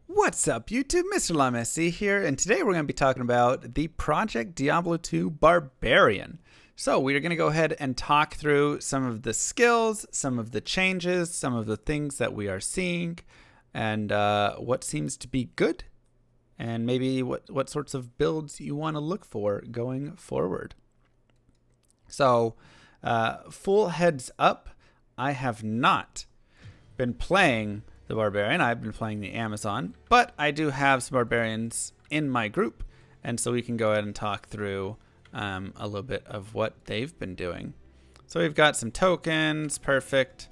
What's up, YouTube? Mr. LaMSC here, and today we're going to be talking about the Project Diablo 2 Barbarian. So we're going to go ahead and talk through some of the skills, some of the changes, some of the things that we are seeing, and what seems to be good, and maybe what sorts of builds you want to look for going forward. So, full heads up, I have not been playing the Barbarian. I've been playing the Amazon, but I do have some Barbarians in my group, and so we can go ahead and talk through a little bit of what they've been doing. So we've got some tokens, perfect.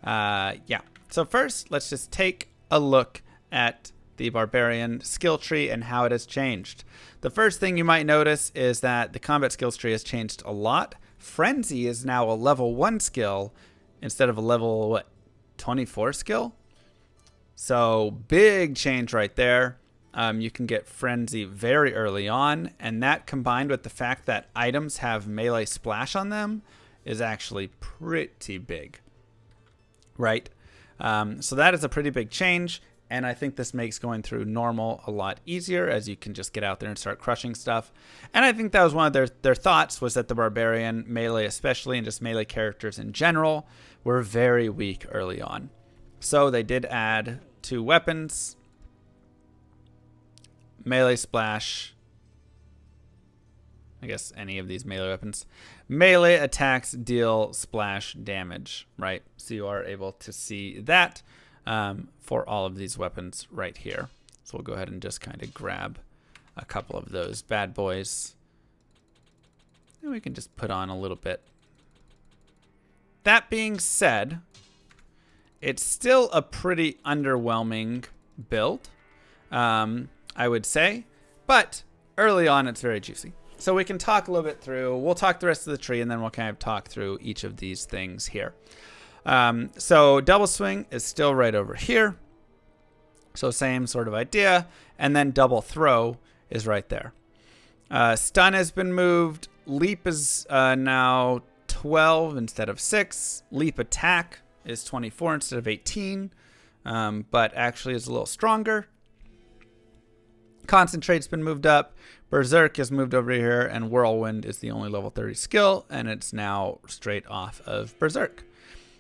Yeah. So first, let's just take a look at the Barbarian skill tree and how it has changed. The first thing you might notice is that the combat skills tree has changed a lot. Frenzy is now a level 1 skill instead of a level, 24 skill? So big change right there. You can get Frenzy very early on, and that combined with the fact that items have melee splash on them is actually pretty big, right? So that is a pretty big change, and I think this makes going through normal a lot easier as you can just get out there and start crushing stuff. And I think that was one of their thoughts, was that the Barbarian, melee especially, and just melee characters in general, were very weak early on. So they did add 2 weapons, melee splash, I guess any of these melee weapons. Melee attacks deal splash damage, right? So you are able to see that for all of these weapons right here. So we'll go ahead and just kind of grab a couple of those bad boys. And we can just put on a little bit. That being said, it's still a pretty underwhelming build, I would say. But early on, it's very juicy. So we can talk a little bit through. We'll talk the rest of the tree, and then we'll kind of talk through each of these things here. So double swing is still right over here. So same sort of idea. And then double throw is right there. Stun has been moved. Leap is now 12 instead of 6. Leap attack is 24 instead of 18, but actually is a little stronger. Concentrate's been moved up. Berserk is moved over here, and Whirlwind is the only level 30 skill, and it's now straight off of Berserk.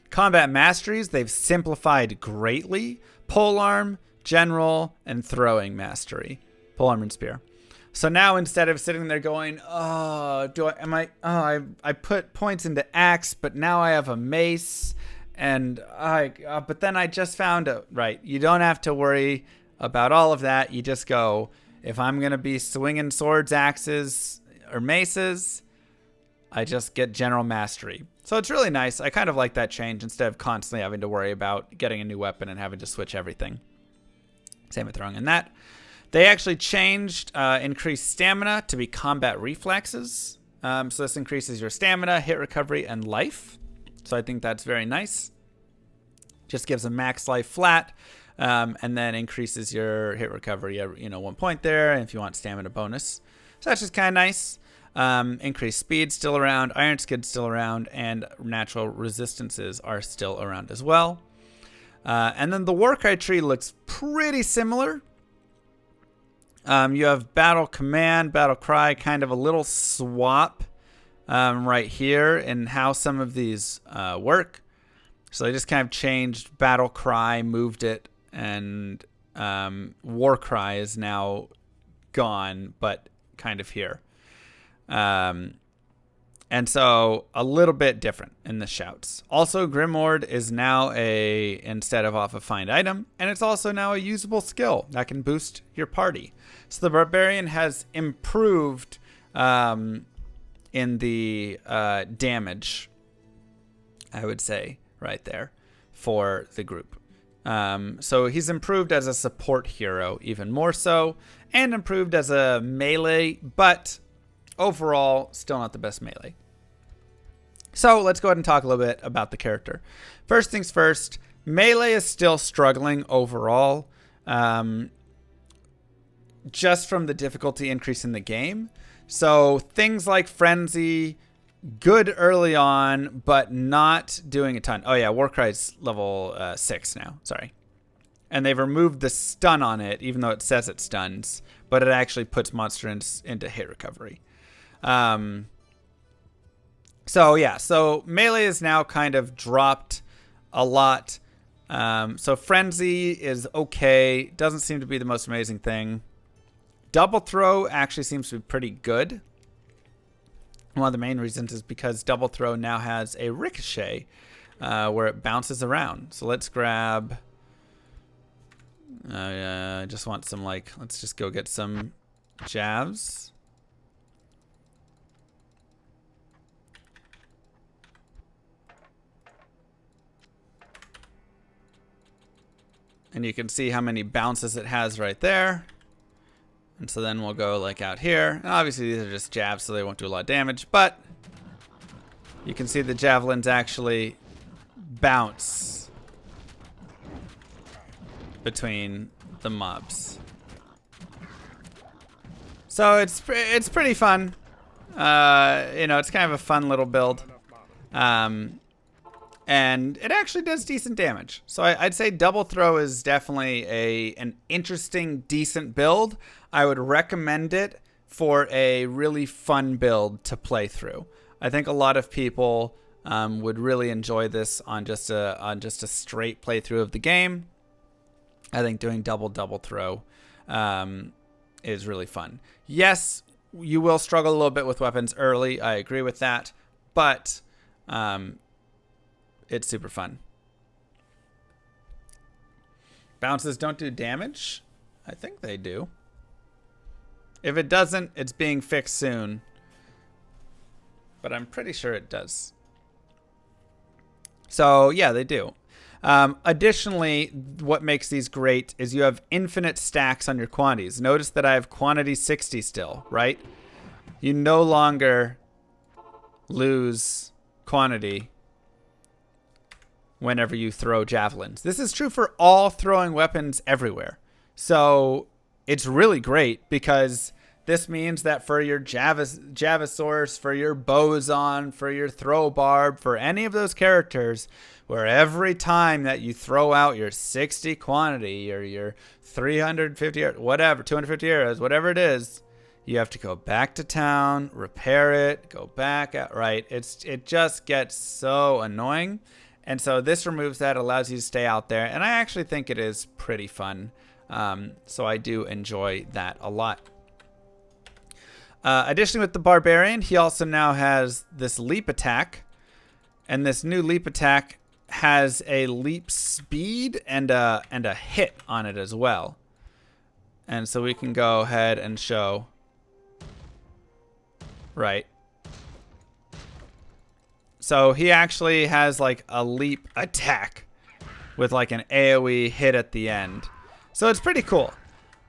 Combat masteries, they've simplified greatly. Polearm, General, and Throwing mastery. Polearm and Spear. So now instead of sitting there going, I put points into Axe, but now I have a Mace. And but then I just found out, right, you don't have to worry about all of that. You just go, if I'm going to be swinging swords, axes, or maces, I just get general mastery. So it's really nice. I kind of like that change instead of constantly having to worry about getting a new weapon and having to switch everything. Same with throwing in that. They actually changed increased stamina to be combat reflexes. So this increases your stamina, hit recovery, and life. So I think that's very nice. Just gives a max life flat, and then increases your hit recovery, 1 point there, and if you want stamina bonus. So that's just kind of nice. Increased speed still around, iron skid's still around, and natural resistances are still around as well. And then the Warcry tree looks pretty similar. You have battle command, battle cry, kind of a little swap right here in how some of these work. So they just kind of changed battle cry, moved it, and war cry is now gone, but kind of here. And so a little bit different in the shouts. Also, Grimward is now instead of off a find item, and it's also now a usable skill that can boost your party. So the Barbarian has improved in the damage, I would say, right there for the group. So he's improved as a support hero even more so, and improved as a melee, but overall still not the best melee. So let's go ahead and talk a little bit about the character. First things first, melee is still struggling overall, just from the difficulty increase in the game. So things like Frenzy, good early on, but not doing a ton. Oh yeah, Warcry's level 6 now. Sorry. And they've removed the stun on it, even though it says it stuns, but it actually puts monsters into hit recovery. So yeah, so melee is now kind of dropped a lot. So frenzy is okay. Doesn't seem to be the most amazing thing. Double throw actually seems to be pretty good. One of the main reasons is because double throw now has a ricochet where it bounces around. So let's grab... I just want some, like, let's just go get some jabs. And you can see how many bounces it has right there. And so then we'll go like out here. And obviously these are just jabs, so they won't do a lot of damage, but you can see the javelins actually bounce between the mobs. So it's pretty fun. You know, it's kind of a fun little build. And it actually does decent damage. So I'd say double throw is definitely an interesting, decent build. I would recommend it for a really fun build to play through. I think a lot of people would really enjoy this on just a straight playthrough of the game. I think doing double throw is really fun. Yes, you will struggle a little bit with weapons early. I agree with that, but it's super fun. Bounces don't do damage. I think they do. If it doesn't, it's being fixed soon. But I'm pretty sure it does. So yeah, they do. Additionally, what makes these great is you have infinite stacks on your quantities. Notice that I have quantity 60 still, right? You no longer lose quantity whenever you throw javelins. This is true for all throwing weapons everywhere. So it's really great because this means that for your Javasaurus, for your Bozon, for your Throw Barb, for any of those characters, where every time that you throw out your 60 quantity or your 350 or whatever, 250 arrows, whatever it is, you have to go back to town, repair it, go back out, right? It just gets so annoying. And so this removes that, allows you to stay out there. And I actually think it is pretty fun. So I do enjoy that a lot. Additionally, with the Barbarian, he also now has this leap attack. And this new leap attack has a leap speed and a hit on it as well. And so we can go ahead and show. Right. So he actually has like a leap attack with like an AoE hit at the end. So it's pretty cool.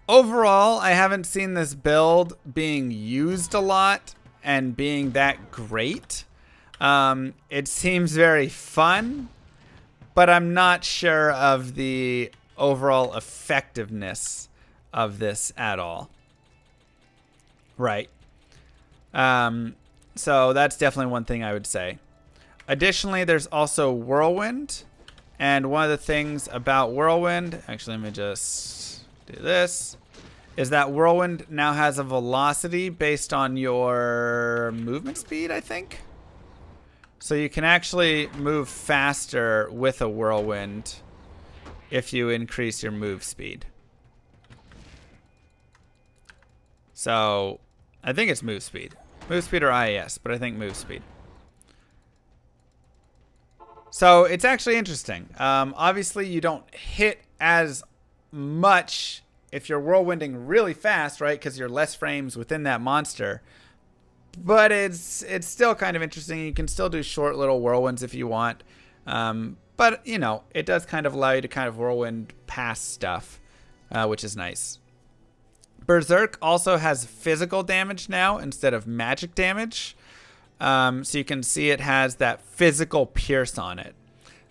Overall, I haven't seen this build being used a lot and being that great. It seems very fun, but I'm not sure of the overall effectiveness of this at all. Right. So that's definitely one thing I would say. Additionally, there's also Whirlwind. And one of the things about Whirlwind, actually let me just do this, is that Whirlwind now has a velocity based on your movement speed, I think. So you can actually move faster with a Whirlwind if you increase your move speed. So I think it's move speed. Move speed or IAS, but I think move speed. So it's actually interesting. Obviously, you don't hit as much if you're whirlwinding really fast, right? Because you're less frames within that monster. But it's still kind of interesting. You can still do short little whirlwinds if you want. But, you know, it does kind of allow you to kind of whirlwind past stuff, which is nice. Berserk also has physical damage now instead of magic damage. So you can see it has that physical pierce on it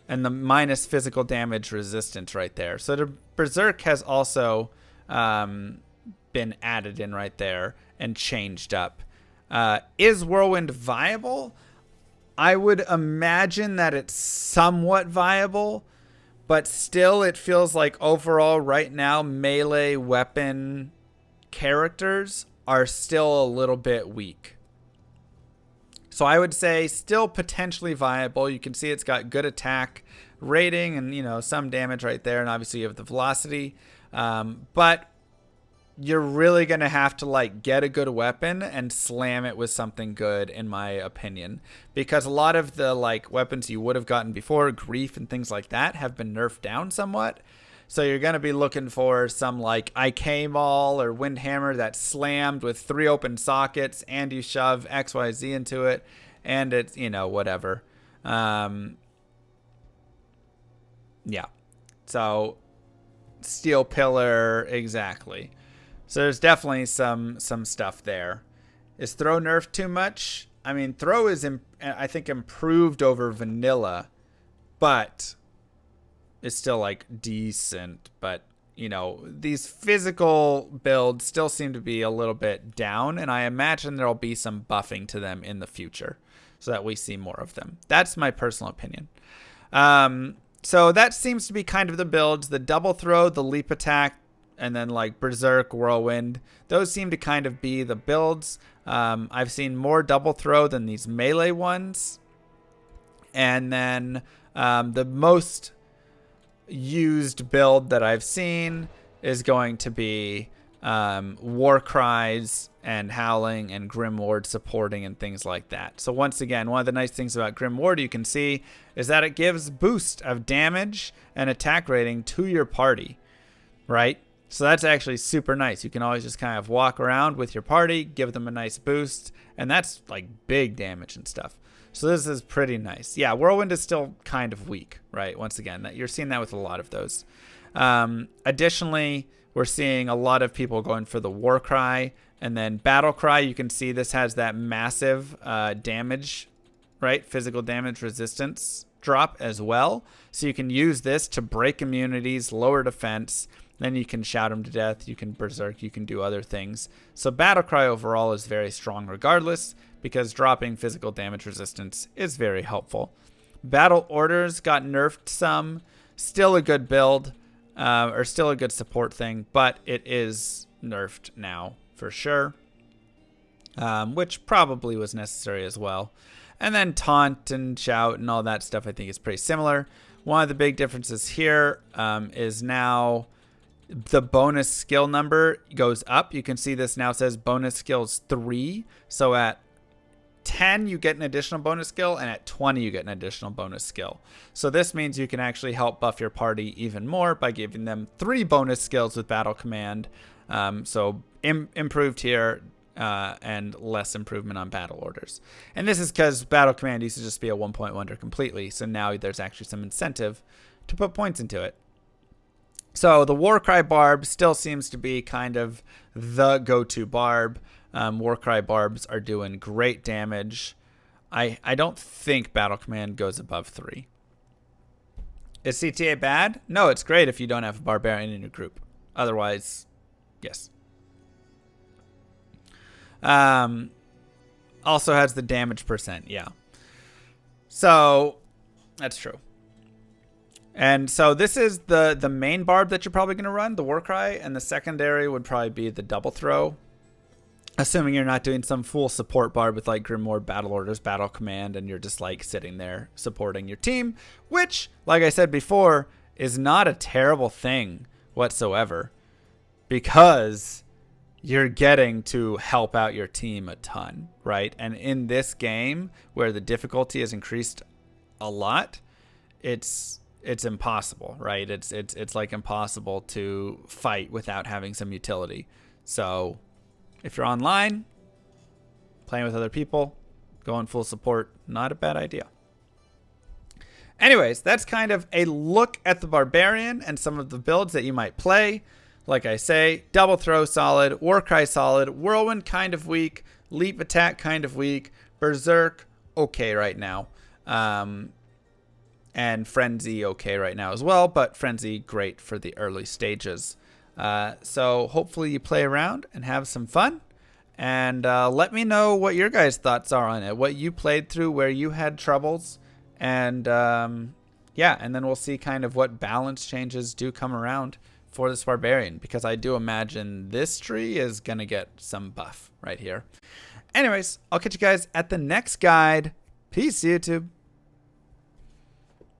and the minus physical damage resistance right there. So the Berserk has also been added in right there and changed up. Is Whirlwind viable? I would imagine that it's somewhat viable, But still, it feels like overall right now, melee weapon characters are still a little bit weak. So I would say still potentially viable. You can see it's got good attack rating and, you know, some damage right there. And obviously you have the velocity. But you're really going to have to like get a good weapon and slam it with something good, in my opinion, because a lot of the like weapons you would have gotten before, grief and things like that, have been nerfed down somewhat. So you're going to be looking for some like IK Maul or Windhammer that's slammed with 3 open sockets and you shove XYZ into it and it's, you know, whatever. Yeah. So Steel Pillar, exactly. So there's definitely some stuff there. Is throw nerfed too much? I mean, throw is, I think, improved over vanilla, but it's still like decent. But, you know, these physical builds still seem to be a little bit down, and I imagine there'll be some buffing to them in the future so that we see more of them. That's my personal opinion. So that seems to be kind of the builds. The double throw, the leap attack, and then like Berserk, Whirlwind. Those seem to kind of be the builds. I've seen more double throw than these melee ones. And then the most used build that I've seen is going to be War Cries and Howling and Grim Ward supporting and things like that. So once again, one of the nice things about Grim Ward you can see is that it gives boost of damage and attack rating to your party, right? So that's actually super nice. You can always just kind of walk around with your party, give them a nice boost, and that's like big damage and stuff. So this is pretty nice. Yeah, Whirlwind is still kind of weak, right? Once again, that you're seeing that with a lot of those. Additionally, we're seeing a lot of people going for the War Cry and then Battle Cry. You can see this has that massive damage, right? Physical damage resistance drop as well. So you can use this to break immunities, lower defense. Then you can shout them to death. You can berserk. You can do other things. So Battle Cry overall is very strong regardless, because dropping physical damage resistance is very helpful. Battle Orders got nerfed some. Still a good build, or still a good support thing, but it is nerfed now for sure, which probably was necessary as well. And then Taunt and Shout and all that stuff I think is pretty similar. One of the big differences here is now the bonus skill number goes up. You can see this now says bonus skills 3. So at 10, you get an additional bonus skill, and at 20, you get an additional bonus skill. So this means you can actually help buff your party even more by giving them 3 bonus skills with Battle Command. So improved here and less improvement on Battle Orders. And this is because Battle Command used to just be a 1-point wonder completely. So now there's actually some incentive to put points into it. So the Warcry Barb still seems to be kind of the go-to barb. Warcry Barbs are doing great damage. I don't think Battle Command goes above 3. Is CTA bad? No, it's great if you don't have a Barbarian in your group. Otherwise, yes. Also has the damage percent, yeah. So, that's true. And so this is the main barb that you're probably going to run, the Warcry, and the secondary would probably be the double throw. Assuming you're not doing some full support barb with like Grimoire, Battle Orders, Battle Command, and you're just like sitting there supporting your team, which, like I said before, is not a terrible thing whatsoever, because you're getting to help out your team a ton, right? And in this game where the difficulty is increased a lot, it's impossible, right? It's like impossible to fight without having some utility. So if you're online, playing with other people, going full support, not a bad idea. Anyways, that's kind of a look at the Barbarian and some of the builds that you might play. Like I say, double throw solid, Warcry solid, Whirlwind kind of weak, Leap Attack kind of weak, Berserk okay right now. And Frenzy okay right now as well, but Frenzy great for the early stages. So hopefully you play around and have some fun. And let me know what your guys' thoughts are on it, what you played through, where you had troubles. And yeah, and then we'll see kind of what balance changes do come around for this Barbarian, because I do imagine this tree is going to get some buff right here. Anyways, I'll catch you guys at the next guide. Peace, YouTube.